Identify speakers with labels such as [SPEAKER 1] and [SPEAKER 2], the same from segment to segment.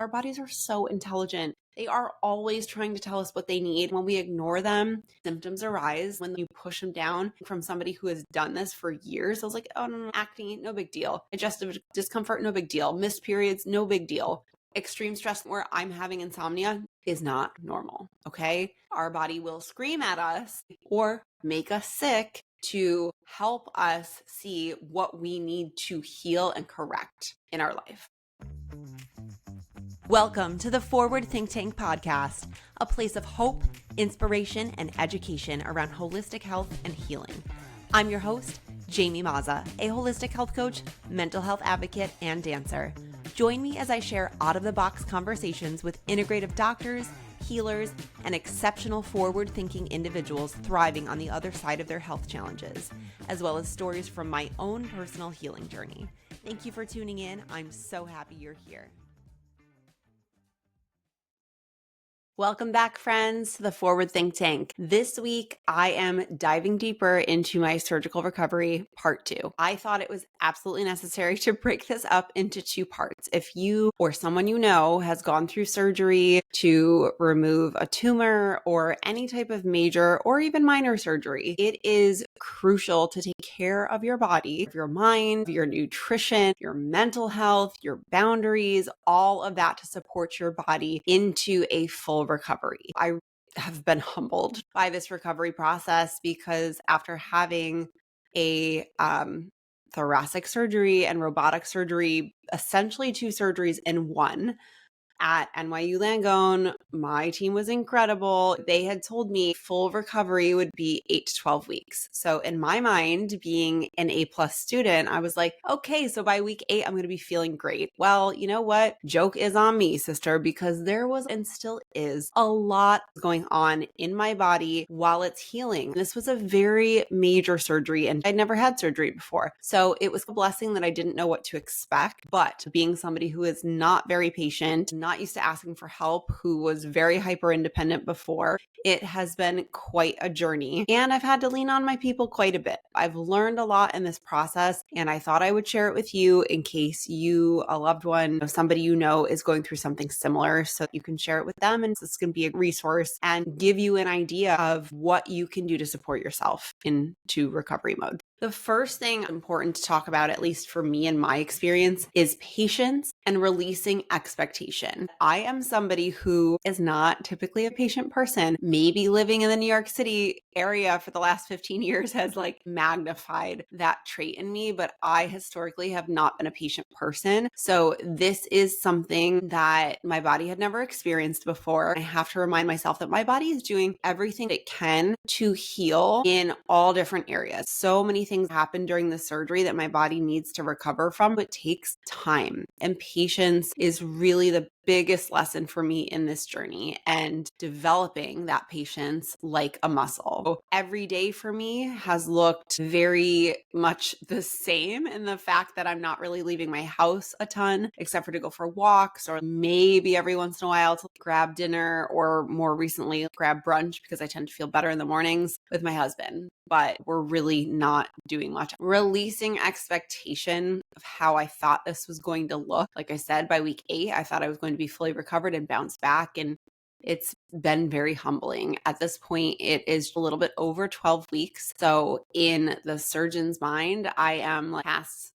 [SPEAKER 1] Our bodies are so intelligent. They are always trying to tell us what they need. When we ignore them, symptoms arise. When you push them down from somebody who has done this for years, I was like, oh, no, acne, no big deal. Digestive discomfort, no big deal. Missed periods, no big deal. Extreme stress where I'm having insomnia is not normal, okay? Our body will scream at us or make us sick to help us see what we need to heal and correct in our life. Welcome to the Forward Think Tank podcast, a place of hope, inspiration, and education around holistic health and healing. I'm your host, Jamie Mazza, a holistic health coach, mental health advocate, and dancer. Join me as I share out-of-the-box conversations with integrative doctors, healers, and exceptional forward-thinking individuals thriving on the other side of their health challenges, as well as stories from my own personal healing journey. Thank you for tuning in. I'm so happy you're here. Welcome back, friends, to the Forward Think Tank. This week, I am diving deeper into my surgical recovery part 2. I thought it was absolutely necessary to break this up into 2 parts. If you or someone you know has gone through surgery to remove a tumor or any type of major or even minor surgery, it is crucial to take care of your body, of your mind, your nutrition, your mental health, your boundaries, all of that to support your body into a full recovery. I have been humbled by this recovery process because after having a thoracic surgery and robotic surgery, essentially 2 surgeries in one, at NYU Langone, my team was incredible. They had told me full recovery would be 8 to 12 weeks. So in my mind, being an A+ student, I was like, okay, so by week 8, I'm going to be feeling great. Well, you know what? Joke is on me, sister, because there was and still is a lot going on in my body while it's healing. This was a very major surgery and I'd never had surgery before. So it was a blessing that I didn't know what to expect, but being somebody who is not very patient, not used to asking for help, who was very hyper independent before, it has been quite a journey. And I've had to lean on my people quite a bit. I've learned a lot in this process, and I thought I would share it with you in case you, a loved one, somebody you know is going through something similar, so you can share it with them. And this can be a resource and give you an idea of what you can do to support yourself into recovery mode. The first thing important to talk about, at least for me and my experience, is patience and releasing expectation. I am somebody who is not typically a patient person. Maybe living in the New York City area for the last 15 years has magnified that trait in me, but I historically have not been a patient person. So this is something that my body had never experienced before. I have to remind myself that my body is doing everything it can to heal in all different areas. So many things happen during the surgery that my body needs to recover from. It takes time, and patience is really the biggest lesson for me in this journey, and developing that patience like a muscle. So every day for me has looked very much the same in the fact that I'm not really leaving my house a ton, except for to go for walks or maybe every once in a while to grab dinner, or more recently grab brunch because I tend to feel better in the mornings with my husband. But we're really not doing much. Releasing expectation of how I thought this was going to look. Like I said, by week 8, I thought I was going to be fully recovered and bounce back. And it's been very humbling. At this point, it is a little bit over 12 weeks. So in the surgeon's mind, I am past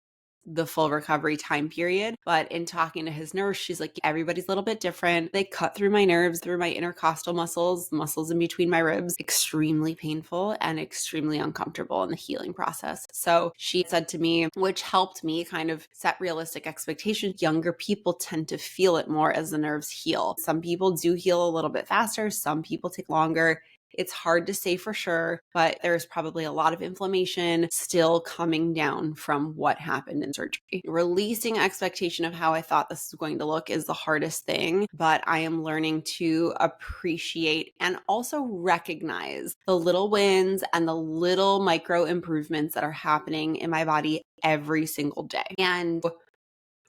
[SPEAKER 1] the full recovery time period. But in talking to his nurse, she's like, everybody's a little bit different. They cut through my nerves, through my intercostal muscles in between my ribs. Extremely painful and extremely uncomfortable in the healing process. So she said to me, which helped me kind of set realistic expectations, younger people tend to feel it more as the nerves heal. Some people do heal a little bit faster. Some people take longer. It's hard to say for sure, but there's probably a lot of inflammation still coming down from what happened in surgery. Releasing expectation of how I thought this was going to look is the hardest thing, but I am learning to appreciate and also recognize the little wins and the little micro improvements that are happening in my body every single day. And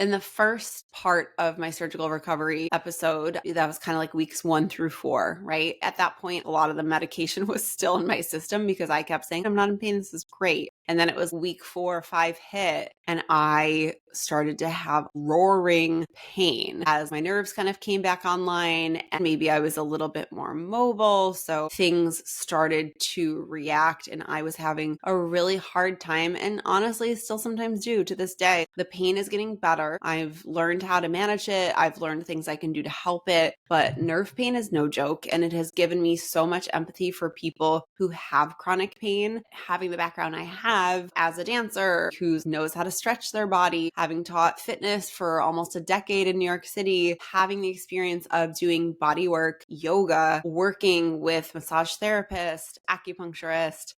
[SPEAKER 1] in the first part of my surgical recovery episode, that was kind of like weeks 1 through 4, right? At that point, a lot of the medication was still in my system because I kept saying, I'm not in pain. This is great. And then it was week 4 or 5 hit, and I started to have roaring pain as my nerves kind of came back online, and maybe I was a little bit more mobile. So things started to react, and I was having a really hard time, and honestly, still sometimes do to this day. The pain is getting better. I've learned how to manage it. I've learned things I can do to help it, but nerve pain is no joke. And it has given me so much empathy for people who have chronic pain. Having the background I have as a dancer who knows how to stretch their body, having taught fitness for almost a decade in New York City, having the experience of doing body work, yoga, working with massage therapists, acupuncturist,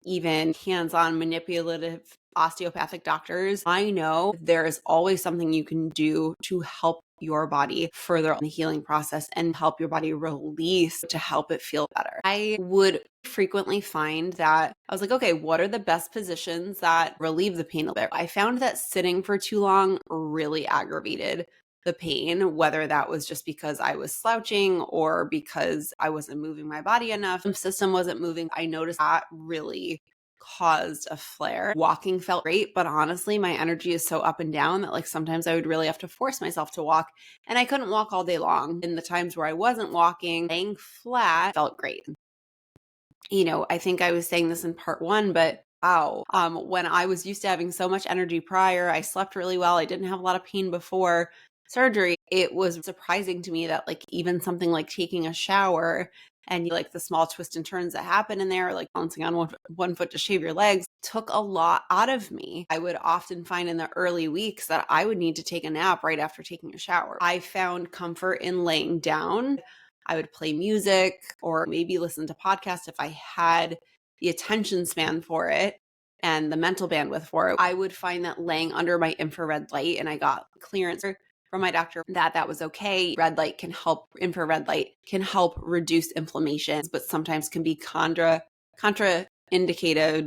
[SPEAKER 1] even hands-on manipulative osteopathic doctors, I know there is always something you can do to help your body further on the healing process and help your body release to help it feel better. I would frequently find that I was like, okay, what are the best positions that relieve the pain a bit? I found that sitting for too long really aggravated the pain, whether that was just because I was slouching or because I wasn't moving my body enough, the system wasn't moving. I noticed that really caused a flare. Walking felt great, but honestly, my energy is so up and down that like sometimes I would really have to force myself to walk, and I couldn't walk all day long. In the times where I wasn't walking, laying flat felt great. I think I was saying this in part one, but wow, when I was used to having so much energy prior, I slept really well. I didn't have a lot of pain before surgery. It was surprising to me that like even something like taking a shower and like the small twists and turns that happen in there, like bouncing on one foot to shave your legs, took a lot out of me. I would often find in the early weeks that I would need to take a nap right after taking a shower. I found comfort in laying down. I would play music or maybe listen to podcasts if I had the attention span for it and the mental bandwidth for it. I would find that laying under my infrared light, and I got clearance from my doctor that was okay. Infrared light can help reduce inflammation, but sometimes can be contraindicated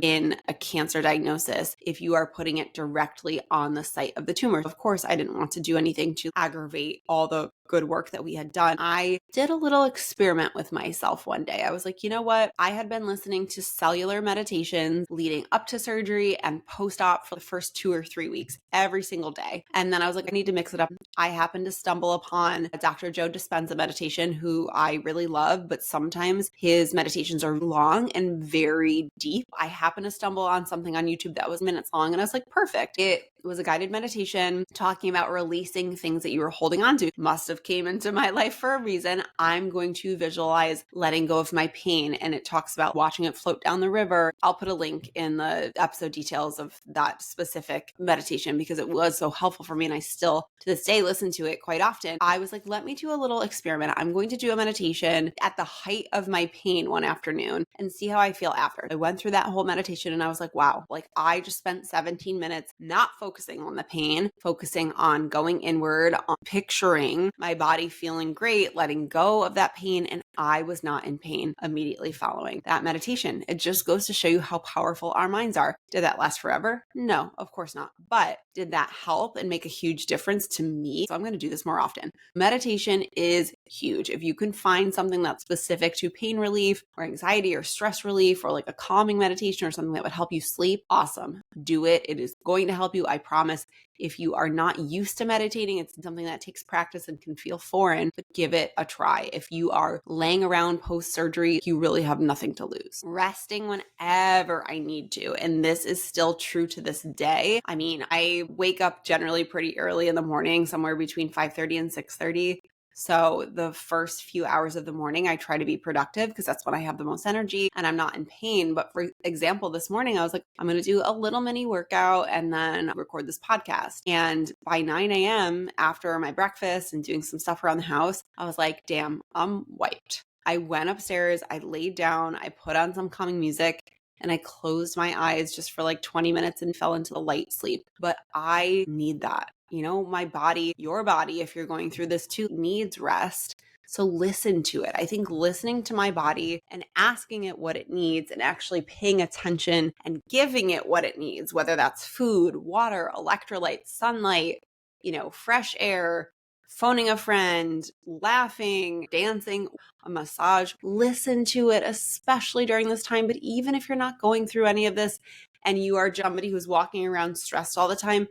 [SPEAKER 1] in a cancer diagnosis if you are putting it directly on the site of the tumor. Of course, I didn't want to do anything to aggravate all the good work that we had done. I did a little experiment with myself one day. I was like, you know what? I had been listening to cellular meditations leading up to surgery and post-op for the first 2 or 3 weeks every single day. And then I was like, I need to mix it up. I happened to stumble upon Dr. Joe Dispenza meditation, who I really love, but sometimes his meditations are long and very deep. I happened to stumble on something on YouTube that was minutes long, and I was like, perfect. It was a guided meditation talking about releasing things that you were holding on to. Must have came into my life for a reason. I'm going to visualize letting go of my pain, and it talks about watching it float down the river. I'll put a link in the episode details of that specific meditation because it was so helpful for me, and I still to this day listen to it quite often. I was like, let me do a little experiment. I'm going to do a meditation at the height of my pain one afternoon and see how I feel after. I went through that whole meditation and I was like, wow, like I just spent 17 minutes not focusing on the pain, focusing on going inward, on picturing my body feeling great, letting go of that pain. And I was not in pain immediately following that meditation. It just goes to show you how powerful our minds are. Did that last forever? No, of course not. But did that help and make a huge difference to me? So I'm going to do this more often. Meditation is huge. If you can find something that's specific to pain relief or anxiety or stress relief or like a calming meditation or something that would help you sleep, awesome. Do it. It is going to help you. I promise. If you are not used to meditating, it's something that takes practice and can feel foreign, but give it a try. If you are laying around post-surgery, you really have nothing to lose. Resting whenever I need to. And this is still true to this day. I mean, I wake up generally pretty early in the morning, somewhere between 5:30 and 6:30. So the first few hours of the morning, I try to be productive because that's when I have the most energy and I'm not in pain. But for example, this morning, I was like, I'm going to do a little mini workout and then record this podcast. And by 9 a.m., after my breakfast and doing some stuff around the house, I was like, damn, I'm wiped. I went upstairs, I laid down, I put on some calming music, and I closed my eyes just for like 20 minutes and fell into the light sleep. But I need that. My body, your body, if you're going through this too, needs rest. So listen to it. I think listening to my body and asking it what it needs and actually paying attention and giving it what it needs, whether that's food, water, electrolytes, sunlight, fresh air, phoning a friend, laughing, dancing, a massage, listen to it, especially during this time. But even if you're not going through any of this and you are somebody who's walking around stressed all the time,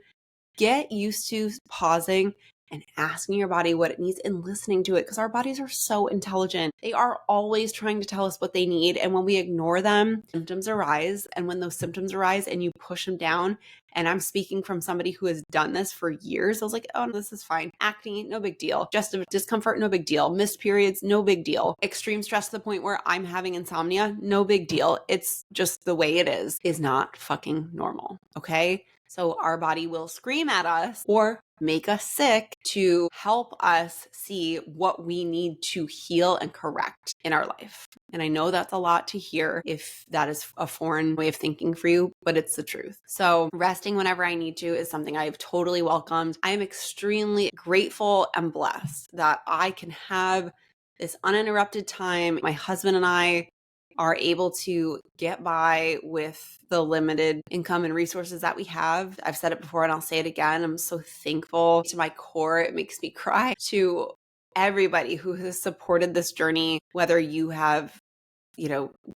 [SPEAKER 1] Get used to pausing and asking your body what it needs and listening to it, because our bodies are so intelligent. They are always trying to tell us what they need. And when we ignore them, symptoms arise. And when those symptoms arise and you push them down, and I'm speaking from somebody who has done this for years, I was like, oh, this is fine. Acne, no big deal. Just a discomfort, no big deal. Missed periods, no big deal. Extreme stress to the point where I'm having insomnia, no big deal. It's just the way it is not fucking normal. Okay? So our body will scream at us or make us sick to help us see what we need to heal and correct in our life. And I know that's a lot to hear if that is a foreign way of thinking for you, but it's the truth. So resting whenever I need to is something I've totally welcomed. I am extremely grateful and blessed that I can have this uninterrupted time. My husband and I are able to get by with the limited income and resources that we have. I've said it before and I'll say it again. I'm so thankful to my core. It makes me cry to everybody who has supported this journey, whether you have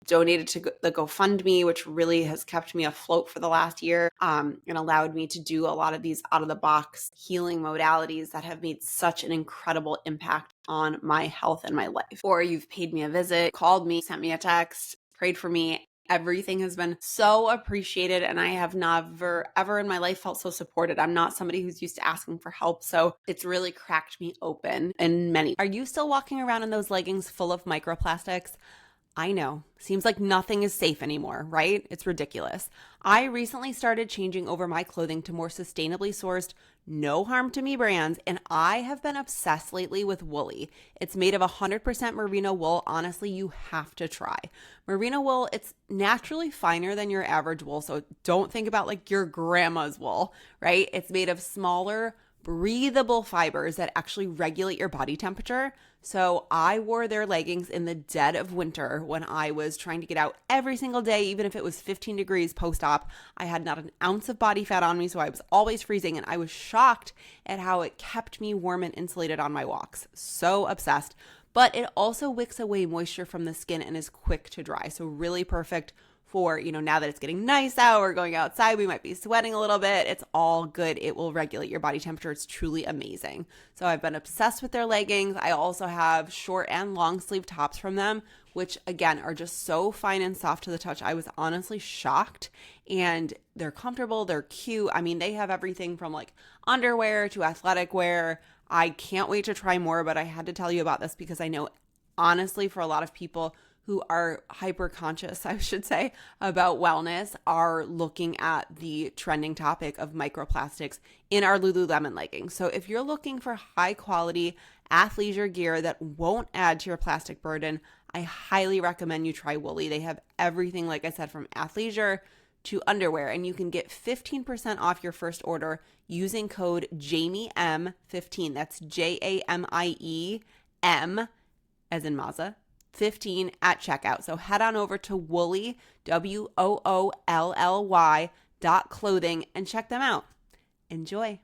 [SPEAKER 1] donated to the GoFundMe, which really has kept me afloat for the last year, and allowed me to do a lot of these out of the box healing modalities that have made such an incredible impact on my health and my life. Or you've paid me a visit, called me, sent me a text, prayed for me. Everything has been so appreciated, and I have never, ever in my life felt so supported. I'm not somebody who's used to asking for help, so it's really cracked me open in many. Are you still walking around in those leggings full of microplastics? I know. Seems like nothing is safe anymore, right? It's ridiculous. I recently started changing over my clothing to more sustainably sourced, no harm to me brands, and I have been obsessed lately with Woolly. It's made of 100% merino wool. Honestly, you have to try. Merino wool, it's naturally finer than your average wool, so don't think about like your grandma's wool, right? It's made of smaller, breathable fibers that actually regulate your body temperature. So I wore their leggings in the dead of winter when I was trying to get out every single day, even if it was 15 degrees post-op. I had not an ounce of body fat on me, so I was always freezing, and I was shocked at how it kept me warm and insulated on my walks. So obsessed. But it also wicks away moisture from the skin and is quick to dry. So really perfect for, now that it's getting nice out, we're going outside, we might be sweating a little bit. It's all good. It will regulate your body temperature. It's truly amazing. So I've been obsessed with their leggings. I also have short and long sleeve tops from them, which again are just so fine and soft to the touch. I was honestly shocked, and they're comfortable. They're cute. I mean, they have everything from like underwear to athletic wear. I can't wait to try more, but I had to tell you about this because I know honestly for a lot of people who are hyper conscious, I should say, about wellness are looking at the trending topic of microplastics in our Lululemon leggings. So if you're looking for high quality athleisure gear that won't add to your plastic burden, I highly recommend you try Woolly. They have everything, like I said, from athleisure to underwear, and you can get 15% off your first order using code JAMIEM15. That's JAMIEM as in Mazda 15 at checkout. So head on over to Woolly, WOOLLY.clothing and check them out. Enjoy.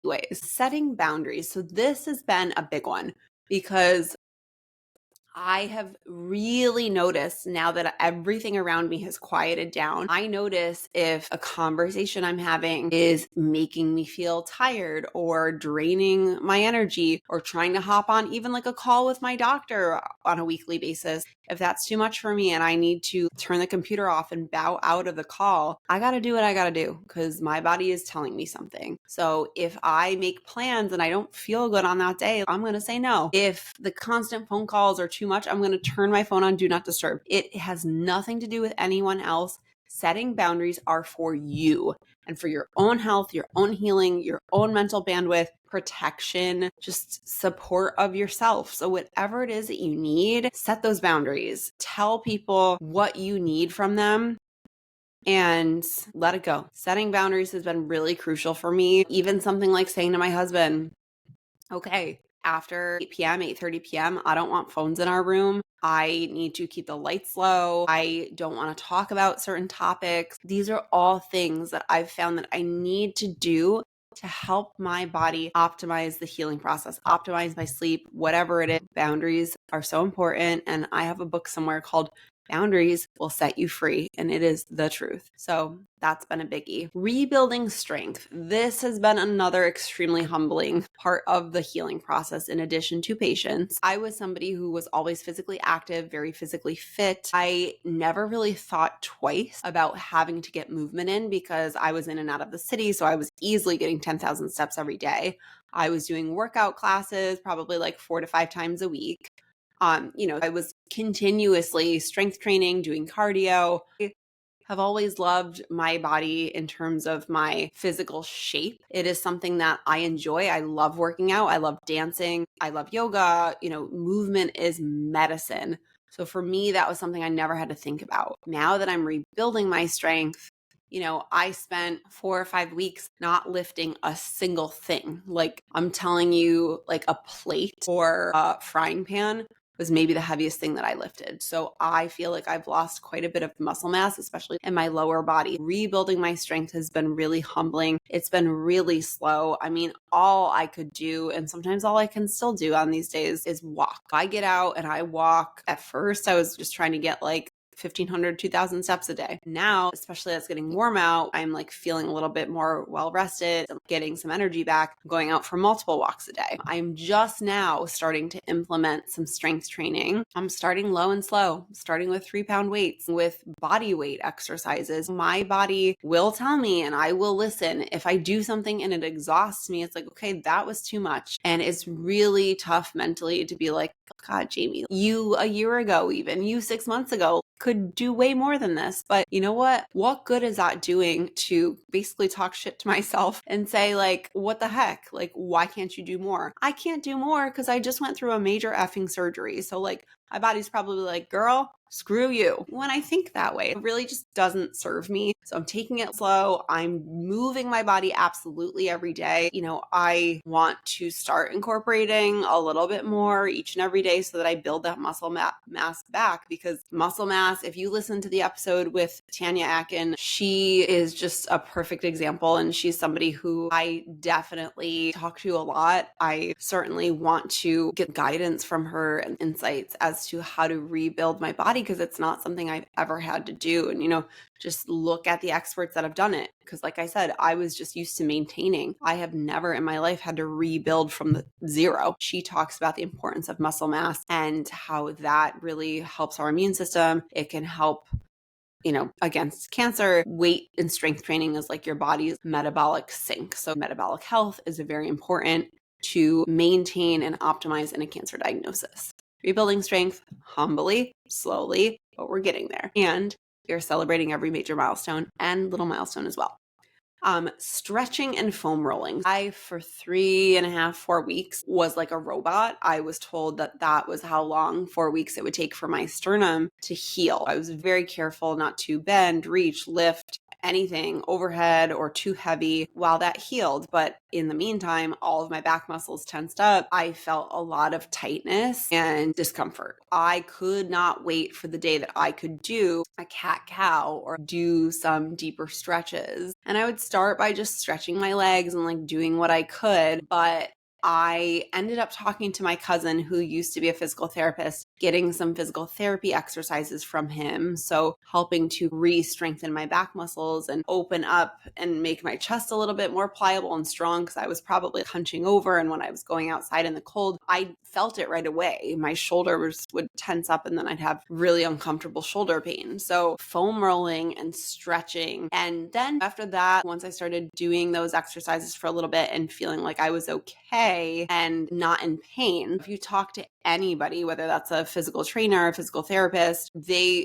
[SPEAKER 1] Anyways, setting boundaries. So this has been a big one because I have really noticed now that everything around me has quieted down. I notice if a conversation I'm having is making me feel tired or draining my energy, or trying to hop on even like a call with my doctor on a weekly basis. If that's too much for me and I need to turn the computer off and bow out of the call, I got to do what I got to do because my body is telling me something. So if I make plans and I don't feel good on that day, I'm going to say no. If the constant phone calls are too much, I'm going to turn my phone on Do Not Disturb. It has nothing to do with anyone else. Setting boundaries are for you and for your own health, your own healing, your own mental bandwidth, protection, just support of yourself. So whatever it is that you need, set those boundaries. Tell people what you need from them and let it go. Setting boundaries has been really crucial for me. Even something like saying to my husband, okay, after 8 p.m., 8:30 p.m., I don't want phones in our room. I need to keep the lights low. I don't want to talk about certain topics. These are all things that I've found that I need to do to help my body optimize the healing process, optimize my sleep, whatever it is. Boundaries are so important. And I have a book somewhere called Boundaries will set you free, and it is the truth. So that's been a biggie. Rebuilding strength. This has been another extremely humbling part of the healing process in addition to patience. I was somebody who was always physically active, very physically fit. I never really thought twice about having to get movement in because I was in and out of the city, so I was easily getting 10,000 steps every day. I was doing workout classes probably like 4 to 5 times a week. I was continuously strength training, doing cardio. I have always loved my body in terms of my physical shape. It is something that I enjoy. I love working out. I love dancing. I love yoga. Movement is medicine. So for me, that was something I never had to think about. Now that I'm rebuilding my strength, I spent 4 or 5 weeks not lifting a single thing. Like I'm telling you, like a plate or a frying pan was maybe the heaviest thing that I lifted. So I feel like I've lost quite a bit of muscle mass, especially in my lower body. Rebuilding my strength has been really humbling. It's been really slow. I mean, all I could do, and sometimes all I can still do on these days, is walk. I get out and I walk. At first, I was just trying to get like 1,500, 2,000 steps a day. Now, especially as it's getting warm out, I'm like feeling a little bit more well rested, getting some energy back, going out for multiple walks a day. I'm just now starting to implement some strength training. I'm starting low and slow, starting with 3-pound weights, with body weight exercises. My body will tell me and I will listen. If I do something and it exhausts me, it's like, okay, that was too much. And it's really tough mentally to be like, God, Jamie, you a year ago, even you 6 months ago, could do way more than this. But you know what? What good is that doing to basically talk shit to myself and say, like, what the heck? Like, why can't you do more? I can't do more because I just went through a major effing surgery. So, like, my body's probably like, girl, screw you. When I think that way, it really just doesn't serve me. So I'm taking it slow. I'm moving my body absolutely every day. I want to start incorporating a little bit more each and every day so that I build that muscle mass back, because muscle mass, if you listen to the episode with Tanya Akin, she is just a perfect example. And she's somebody who I definitely talk to a lot. I certainly want to get guidance from her and insights as to how to rebuild my body, because it's not something I've ever had to do. And, just look at the experts that have done it. Because like I said, I was just used to maintaining. I have never in my life had to rebuild from the zero. She talks about the importance of muscle mass and how that really helps our immune system. It can help against cancer. Weight and strength training is like your body's metabolic sink. So metabolic health is very important to maintain and optimize in a cancer diagnosis. Rebuilding strength humbly, slowly, but we're getting there. And you're celebrating every major milestone and little milestone as well. Stretching and foam rolling. I, for 3.5, 4 weeks, was like a robot. I was told that was how long, 4 weeks, it would take for my sternum to heal. I was very careful not to bend, reach, lift anything overhead or too heavy while that healed. But in the meantime, all of my back muscles tensed up. I felt a lot of tightness and discomfort. I could not wait for the day that I could do a cat-cow or do some deeper stretches. And I would start by just stretching my legs and like doing what I could. But I ended up talking to my cousin who used to be a physical therapist, getting some physical therapy exercises from him. So helping to re-strengthen my back muscles and open up and make my chest a little bit more pliable and strong, because I was probably hunching over. And when I was going outside in the cold, I felt it right away. My shoulders would tense up and then I'd have really uncomfortable shoulder pain. So foam rolling and stretching. And then after that, once I started doing those exercises for a little bit and feeling like I was okay and not in pain, if you talk to anybody, whether that's a physical trainer, a physical therapist,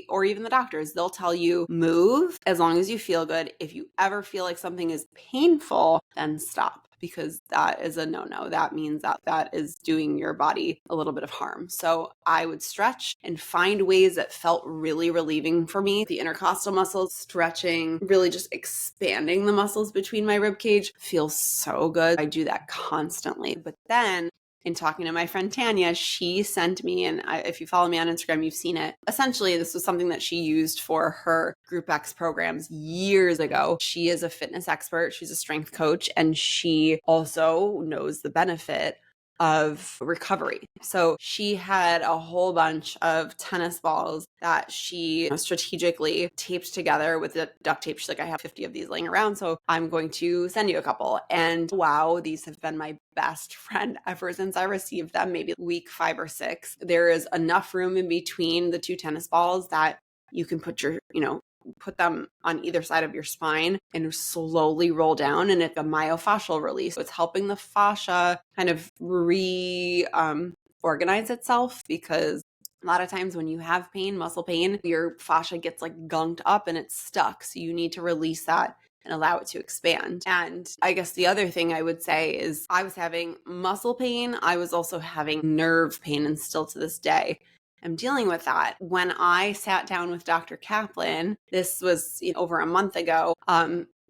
[SPEAKER 1] or even the doctors, they'll tell you move as long as you feel good. If you ever feel like something is painful, then stop, because that is a no-no. That means that is doing your body a little bit of harm. So I would stretch and find ways that felt really relieving for me. The intercostal muscles, stretching, really just expanding the muscles between my rib cage feels so good. I do that constantly. But then in talking to my friend Tanya, she sent me, and if you follow me on Instagram, you've seen it. Essentially, this was something that she used for her Group X programs years ago. She is a fitness expert. She's a strength coach, and she also knows the benefit of recovery. So she had a whole bunch of tennis balls that she strategically taped together with the duct tape. She's like, I have 50 of these laying around, so I'm going to send you a couple. And wow, these have been my best friend ever since I received them, maybe week 5 or 6. There is enough room in between the 2 tennis balls that you can put put them on either side of your spine and slowly roll down, and it's a myofascial release. So it's helping the fascia kind of organize itself, because a lot of times when you have pain, muscle pain, your fascia gets like gunked up and it's stuck. So you need to release that and allow it to expand. And I guess the other thing I would say is I was having muscle pain. I was also having nerve pain, and still to this day, I'm dealing with that. When I sat down with Dr. Kaplan, this was over a month ago,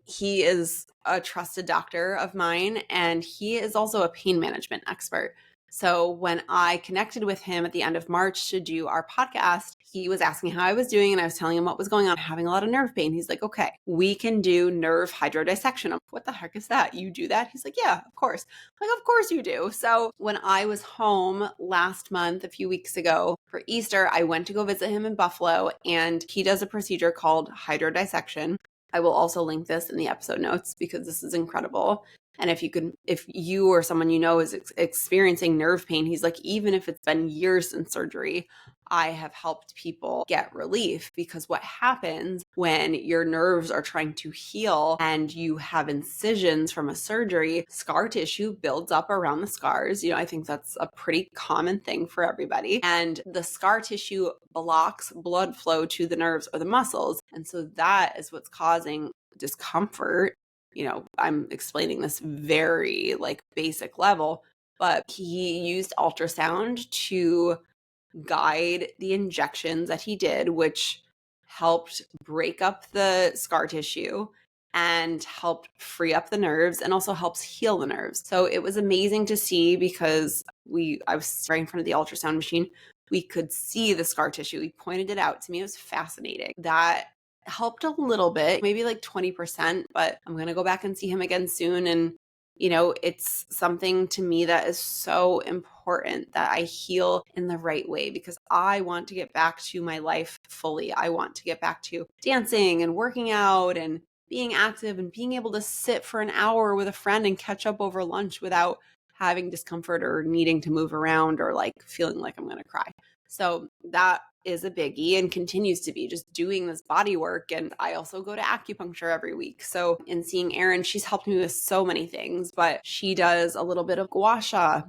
[SPEAKER 1] he is a trusted doctor of mine, and he is also a pain management expert. So when I connected with him at the end of March to do our podcast, he was asking how I was doing, and I was telling him what was going on. I'm having a lot of nerve pain. He's like, okay, we can do nerve hydrodissection. I'm like, what the heck is that? You do that? He's like, yeah, of course. I'm like, of course you do. So when I was home last month, a few weeks ago for Easter, I went to go visit him in Buffalo, and he does a procedure called hydrodissection. I will also link this in the episode notes because this is incredible. And if you or someone is experiencing nerve pain, he's like, even if it's been years since surgery, I have helped people get relief, because what happens when your nerves are trying to heal and you have incisions from a surgery, scar tissue builds up around the scars. I think that's a pretty common thing for everybody. And the scar tissue blocks blood flow to the nerves or the muscles. And so that is what's causing discomfort. I'm explaining this very basic level, but he used ultrasound to guide the injections that he did, which helped break up the scar tissue and helped free up the nerves, and also helps heal the nerves. So it was amazing to see, because I was right in front of the ultrasound machine. We could see the scar tissue. He pointed it out to me. It was fascinating. That helped a little bit, maybe 20%, but I'm going to go back and see him again soon. And, it's something to me that is so important that I heal in the right way, because I want to get back to my life fully. I want to get back to dancing and working out and being active and being able to sit for an hour with a friend and catch up over lunch without having discomfort or needing to move around or feeling like I'm going to cry. So that is a biggie, and continues to be, just doing this body work. And I also go to acupuncture every week. So in seeing Erin, she's helped me with so many things, but she does a little bit of gua sha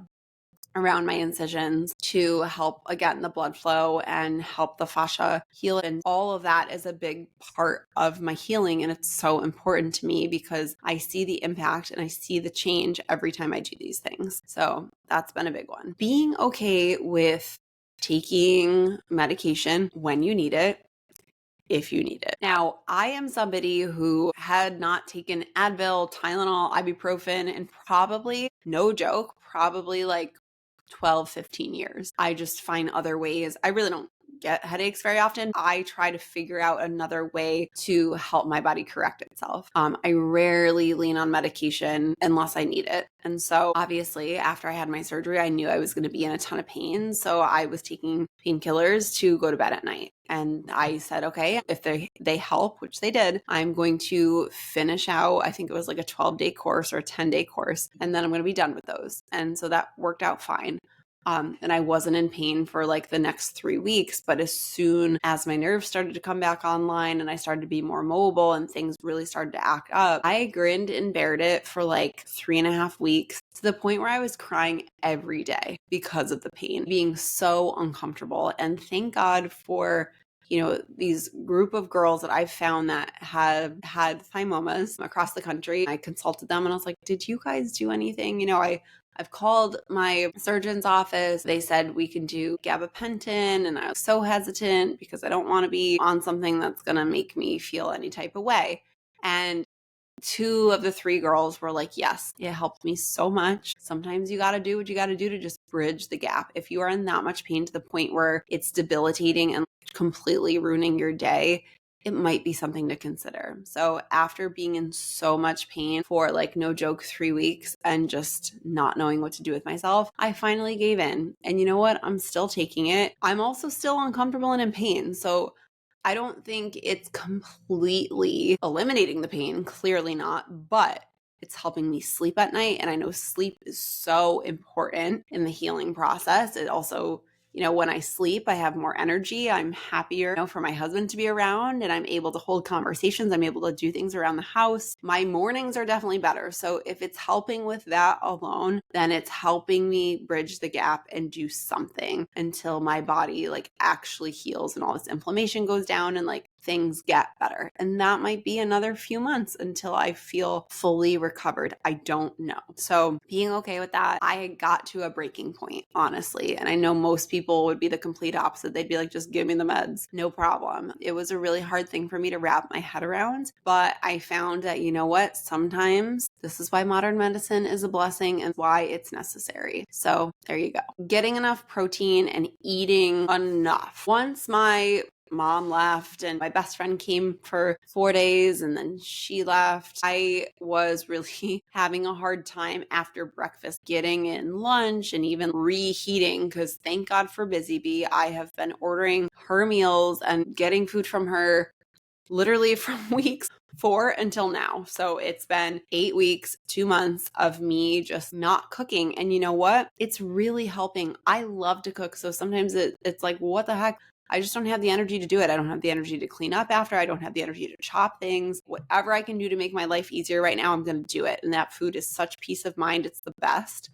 [SPEAKER 1] around my incisions to help, again, the blood flow and help the fascia heal. And all of that is a big part of my healing. And it's so important to me because I see the impact and I see the change every time I do these things. So that's been a big one. Being okay with taking medication when you need it, if you need it. Now, I am somebody who had not taken Advil, Tylenol, ibuprofen, and probably, no joke, 12, 15 years. I just find other ways. I really don't get headaches very often. I try to figure out another way to help my body correct itself. I rarely lean on medication unless I need it. And so obviously after I had my surgery, I knew I was going to be in a ton of pain. So I was taking painkillers to go to bed at night. And I said, okay, if they help, which they did, I'm going to finish out, I think it was a 12-day course or a 10-day course, and then I'm going to be done with those. And so that worked out fine. And I wasn't in pain for the next 3 weeks. But as soon as my nerves started to come back online and I started to be more mobile and things really started to act up, I grinned and bared it for 3.5 weeks, to the point where I was crying every day because of the pain, being so uncomfortable. And thank God for these group of girls that I've found that have had thymomas across the country. I consulted them and I was like, did you guys do anything? I've called my surgeon's office. They said we can do gabapentin, and I was so hesitant because I don't want to be on something that's going to make me feel any type of way. And 2 of the 3 girls were like, yes, it helped me so much. Sometimes you got to do what you got to do to just bridge the gap. If you are in that much pain to the point where it's debilitating and completely ruining your day, it might be something to consider. So after being in so much pain for like, no joke, 3 weeks and just not knowing what to do with myself, I finally gave in. And you know what? I'm still taking it. I'm also still uncomfortable and in pain. So I don't think it's completely eliminating the pain, clearly not, but it's helping me sleep at night. And I know sleep is so important in the healing process. It also, when I sleep, I have more energy. I'm happier, for my husband to be around, and I'm able to hold conversations. I'm able to do things around the house. My mornings are definitely better. So if it's helping with that alone, then it's helping me bridge the gap and do something until my body like actually heals and all this inflammation goes down and like things get better. And that might be another few months until I feel fully recovered. I don't know. So being okay with that, I got to a breaking point, honestly. And I know most people would be the complete opposite. They'd be like, just give me the meds. No problem. It was a really hard thing for me to wrap my head around. But I found that, you know what? Sometimes this is why modern medicine is a blessing and why it's necessary. So there you go. Getting enough protein and eating enough. Once my mom left and my best friend came for 4 days and then she left, I was really having a hard time after breakfast getting in lunch and even reheating, because thank God for Busy Bee, I have been ordering her meals and getting food from her literally from weeks 4 until now. So it's been 8 weeks, 2 months of me just not cooking. And you know what? It's really helping. I love to cook. So sometimes it's like, what the heck? I just don't have the energy to do it. I don't have the energy to clean up after. I don't have the energy to chop things. Whatever I can do to make my life easier right now, I'm going to do it. And that food is such peace of mind. It's the best.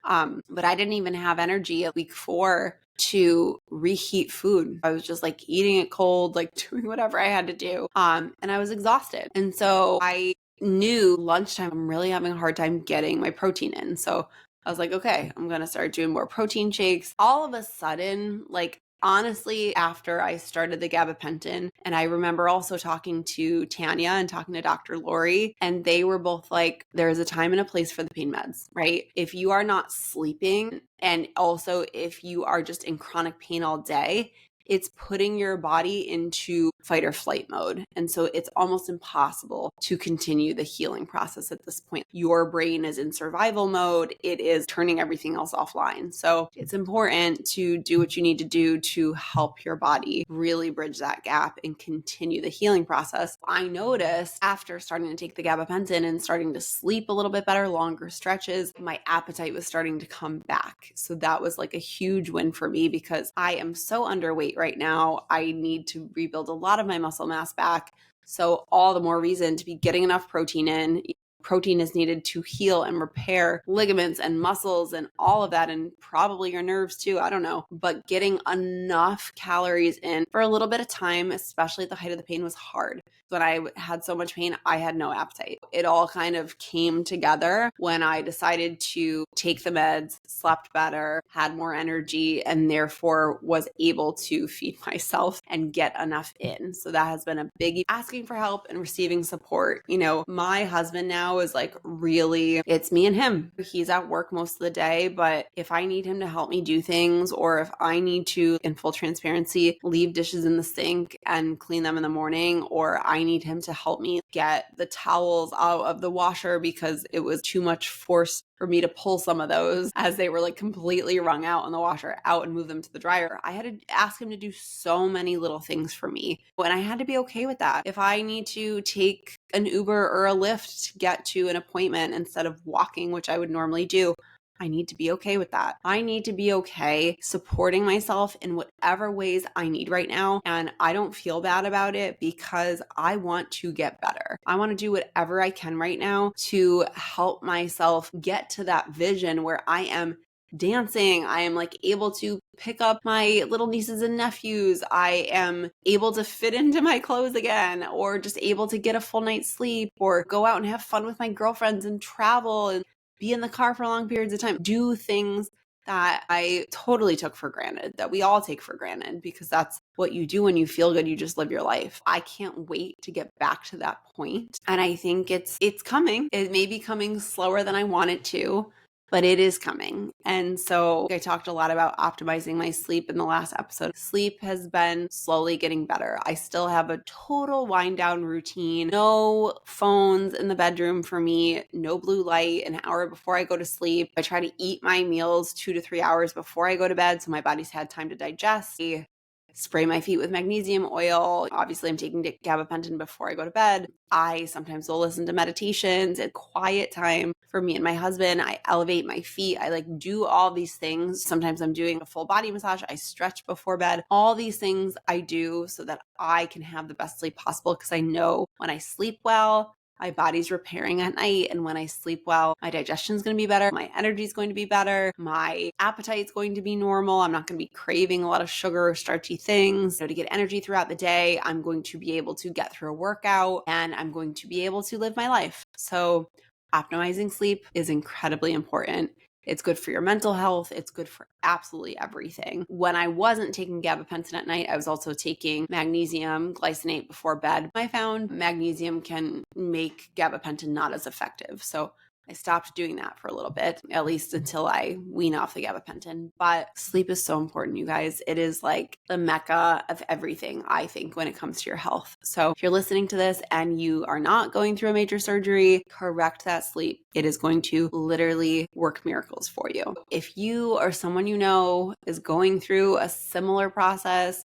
[SPEAKER 1] But I didn't even have energy at week 4 to reheat food. I was just like eating it cold, like doing whatever I had to do. And I was exhausted. And so I knew lunchtime, I'm really having a hard time getting my protein in. So I was like, okay, I'm going to start doing more protein shakes. All of a sudden, like, honestly, after I started the gabapentin, and I remember also talking to Tanya and talking to Dr. Lori, and they were both like, there's a time and a place for the pain meds, right? If you are not sleeping, and also if you are just in chronic pain all day, it's putting your body into fight or flight mode. And so it's almost impossible to continue the healing process at this point. Your brain is in survival mode. It is turning everything else offline. So it's important to do what you need to do to help your body really bridge that gap and continue the healing process. I noticed after starting to take the gabapentin and starting to sleep a little bit better, longer stretches, my appetite was starting to come back. So that was like a huge win for me because I am so underweight right now. I need to rebuild a lot of my muscle mass back. So all the more reason to be getting enough protein in. Protein is needed to heal and repair ligaments and muscles and all of that, and probably your nerves too. I don't know. But getting enough calories in for a little bit of time, especially at the height of the pain, was hard. When I had so much pain, I had no appetite. It all kind of came together when I decided to take the meds, slept better, had more energy, and therefore was able to feed myself and get enough in. So that has been a biggie. Asking for help and receiving support. My husband now is like, really, it's me and him. He's at work most of the day, but if I need him to help me do things, or if I need to, in full transparency, leave dishes in the sink and clean them in the morning, or I need him to help me get the towels out of the washer because it was too much force for me to pull some of those as they were like completely wrung out in the washer out and move them to the dryer. I had to ask him to do so many little things for me. And I had to be okay with that. If I need to take an Uber or a Lyft to get to an appointment instead of walking, which I would normally do, I need to be okay with that. I need to be okay supporting myself in whatever ways I need right now. And I don't feel bad about it because I want to get better. I want to do whatever I can right now to help myself get to that vision where I am dancing. I am like able to pick up my little nieces and nephews. I am able to fit into my clothes again, or just able to get a full night's sleep, or go out and have fun with my girlfriends and travel and be in the car for long periods of time, do things that I totally took for granted, that we all take for granted, because that's what you do when you feel good. You just live your life. I can't wait to get back to that point. And I think it's coming. It may be coming slower than I want it to, but it is coming. And so I talked a lot about optimizing my sleep in the last episode. Sleep has been slowly getting better. I still have a total wind down routine. No phones in the bedroom for me, no blue light an hour before I go to sleep. I try to eat my meals 2 to 3 hours before I go to bed so my body's had time to digest. I spray my feet with magnesium oil. Obviously, I'm taking gabapentin before I go to bed. I sometimes will listen to meditations at quiet time for me and my husband. I elevate my feet. I do all these things. Sometimes I'm doing a full body massage. I stretch before bed. All these things I do so that I can have the best sleep possible, because I know when I sleep well, my body's repairing at night. And when I sleep well, my digestion is going to be better. My energy is going to be better. My appetite is going to be normal. I'm not going to be craving a lot of sugar or starchy things. To get energy throughout the day, I'm going to be able to get through a workout, and I'm going to be able to live my life. So optimizing sleep is incredibly important. It's good for your mental health. It's good for absolutely everything. When I wasn't taking gabapentin at night, I was also taking magnesium glycinate before bed. I found magnesium can make gabapentin not as effective. So I stopped doing that for a little bit, at least until I wean off the gabapentin. But sleep is so important, you guys. It is like the mecca of everything, I think, when it comes to your health. So if you're listening to this and you are not going through a major surgery, correct that sleep. It is going to literally work miracles for you. If you or someone you know is going through a similar process,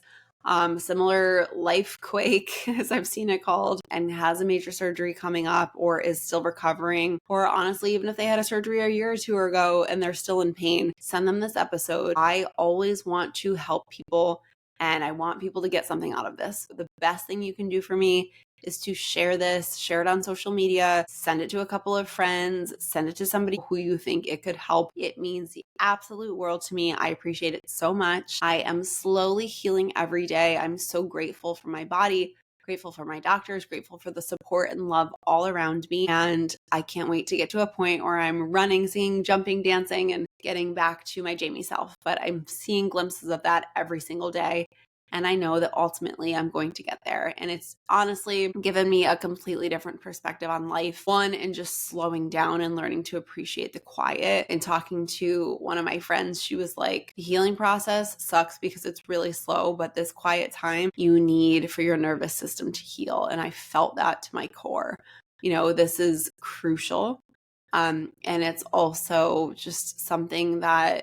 [SPEAKER 1] similar life quake, as I've seen it called, and has a major surgery coming up or is still recovering, or honestly, even if they had a surgery a year or two ago and they're still in pain, send them this episode. I always want to help people, and I want people to get something out of this. The best thing you can do for me is to share this, share it on social media, send it to a couple of friends, send it to somebody who you think it could help. It means the absolute world to me. I appreciate it so much. I am slowly healing every day. I'm so grateful for my body, grateful for my doctors, grateful for the support and love all around me. And I can't wait to get to a point where I'm running, singing, jumping, dancing, and getting back to my Jamie self. But I'm seeing glimpses of that every single day. And I know that ultimately I'm going to get there. And it's honestly given me a completely different perspective on life. One, and just slowing down and learning to appreciate the quiet. And talking to one of my friends, she was like, the healing process sucks because it's really slow, but this quiet time you need for your nervous system to heal. And I felt that to my core. This is crucial. And it's also just something that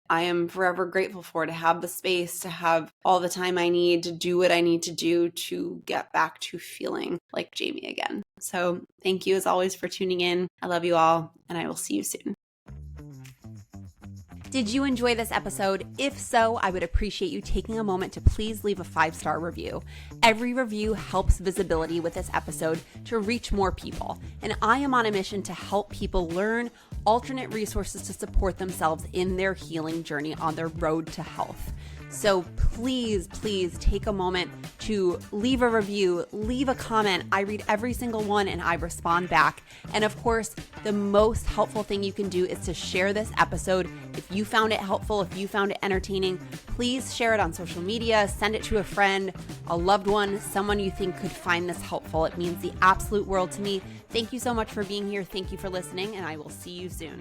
[SPEAKER 1] I am forever grateful for, to have the space, to have all the time I need to do what I need to do to get back to feeling like Jamie again. So thank you as always for tuning in. I love you all, and I will see you soon. Did you enjoy this episode? If so, I would appreciate you taking a moment to please leave a 5-star review. Every review helps visibility with this episode to reach more people. And I am on a mission to help people learn alternate resources to support themselves in their healing journey on their road to health. So please take a moment to leave a review, leave a comment. I read every single one and I respond back. And of course, the most helpful thing you can do is to share this episode. If you found it helpful, if you found it entertaining, please share it on social media, send it to a friend, a loved one, someone you think could find this helpful. It means the absolute world to me. Thank you so much for being here. Thank you for listening, and I will see you soon.